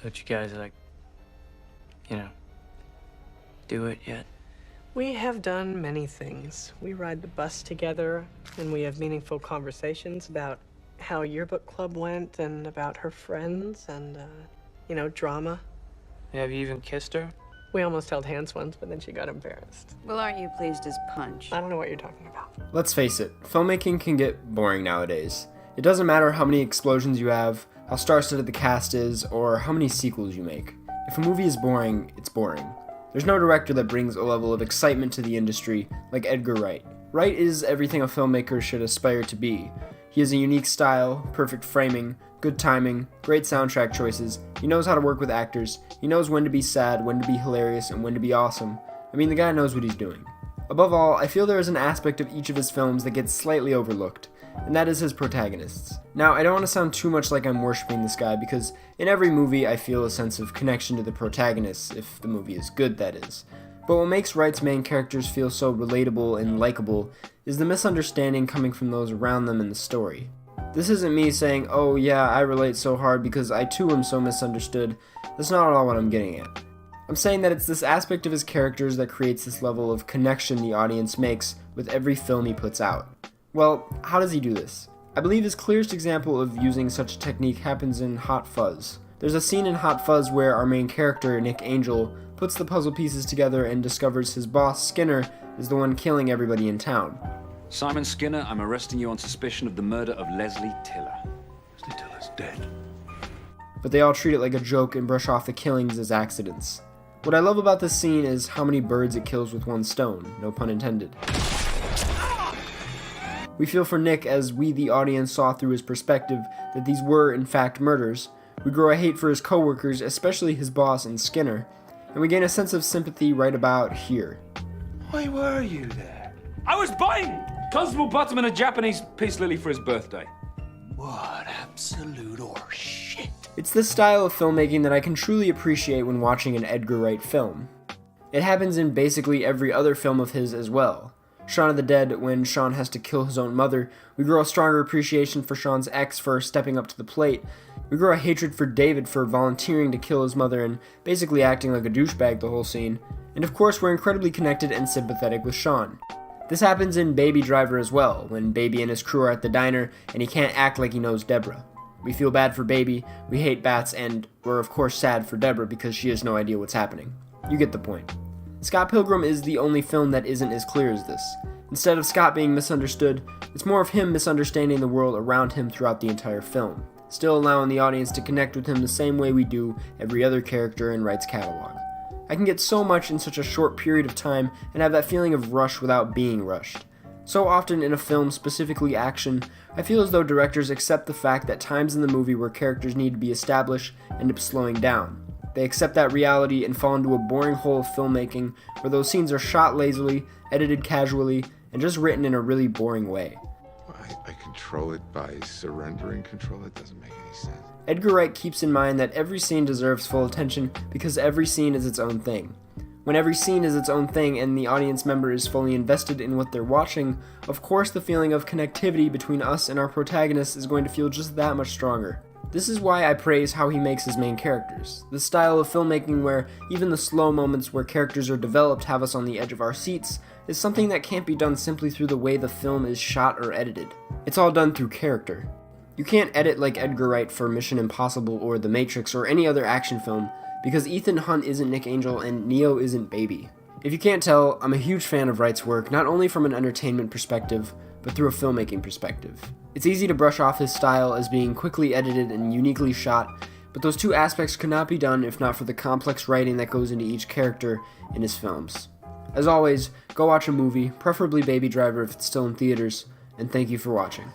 Don't you guys, like, you know, do it yet? We have done many things. We ride the bus together, and we have meaningful conversations about how yearbook club went and about her friends and, drama. Have you even kissed her? We almost held hands once, but then she got embarrassed. Well, aren't you pleased as punch? I don't know what you're talking about. Let's face it, filmmaking can get boring nowadays. It doesn't matter how many explosions you have, how star-studded the cast is, or how many sequels you make. If a movie is boring, it's boring. There's no director that brings a level of excitement to the industry like Edgar Wright. Wright is everything a filmmaker should aspire to be. He has a unique style, perfect framing, good timing, great soundtrack choices, he knows how to work with actors, he knows when to be sad, when to be hilarious, and when to be awesome. I mean, the guy knows what he's doing. Above all, I feel there is an aspect of each of his films that gets slightly overlooked, and that is his protagonists. Now, I don't want to sound too much like I'm worshipping this guy, because in every movie I feel a sense of connection to the protagonists, if the movie is good, that is. But what makes Wright's main characters feel so relatable and likable is the misunderstanding coming from those around them in the story. This isn't me saying, oh yeah, I relate so hard because I too am so misunderstood. That's not at all what I'm getting at. I'm saying that it's this aspect of his characters that creates this level of connection the audience makes with every film he puts out. Well, how does he do this? I believe his clearest example of using such a technique happens in Hot Fuzz. There's a scene in Hot Fuzz where our main character, Nick Angel, puts the puzzle pieces together and discovers his boss, Skinner, is the one killing everybody in town. Simon Skinner, I'm arresting you on suspicion of the murder of Leslie Tiller. Leslie Tiller's dead. But they all treat it like a joke and brush off the killings as accidents. What I love about this scene is how many birds it kills with one stone, no pun intended. We feel for Nick as we, the audience, saw through his perspective that these were, in fact, murders. We grow a hate for his coworkers, especially his boss and Skinner, and we gain a sense of sympathy right about here. Why were you there? I was buying Constable Bottoman a Japanese peace lily for his birthday. What absolute horseshit. It's this style of filmmaking that I can truly appreciate when watching an Edgar Wright film. It happens in basically every other film of his as well. Shaun of the Dead, when Shaun has to kill his own mother, we grow a stronger appreciation for Shaun's ex for stepping up to the plate. We grow a hatred for David for volunteering to kill his mother and basically acting like a douchebag the whole scene. And of course, we're incredibly connected and sympathetic with Shaun. This happens in Baby Driver as well, when Baby and his crew are at the diner and he can't act like he knows Deborah. We feel bad for Baby, we hate bats, and we're of course sad for Deborah because she has no idea what's happening. You get the point. Scott Pilgrim is the only film that isn't as clear as this. Instead of Scott being misunderstood, it's more of him misunderstanding the world around him throughout the entire film, still allowing the audience to connect with him the same way we do every other character in Wright's catalog. I can get so much in such a short period of time and have that feeling of rush without being rushed. So often in a film, specifically action, I feel as though directors accept the fact that times in the movie where characters need to be established end up slowing down. They accept that reality and fall into a boring hole of filmmaking where those scenes are shot lazily, edited casually, and just written in a really boring way. I control it by surrendering control. It doesn't make any sense. Edgar Wright keeps in mind that every scene deserves full attention because every scene is its own thing. When every scene is its own thing and the audience member is fully invested in what they're watching, of course the feeling of connectivity between us and our protagonist is going to feel just that much stronger. This is why I praise how he makes his main characters. This style of filmmaking where even the slow moments where characters are developed have us on the edge of our seats is something that can't be done simply through the way the film is shot or edited. It's all done through character. You can't edit like Edgar Wright for Mission Impossible or The Matrix or any other action film because Ethan Hunt isn't Nick Angel and Neo isn't Baby. If you can't tell, I'm a huge fan of Wright's work, not only from an entertainment perspective, but through a filmmaking perspective. It's easy to brush off his style as being quickly edited and uniquely shot, but those two aspects could not be done if not for the complex writing that goes into each character in his films. As always, go watch a movie, preferably Baby Driver if it's still in theaters, and thank you for watching.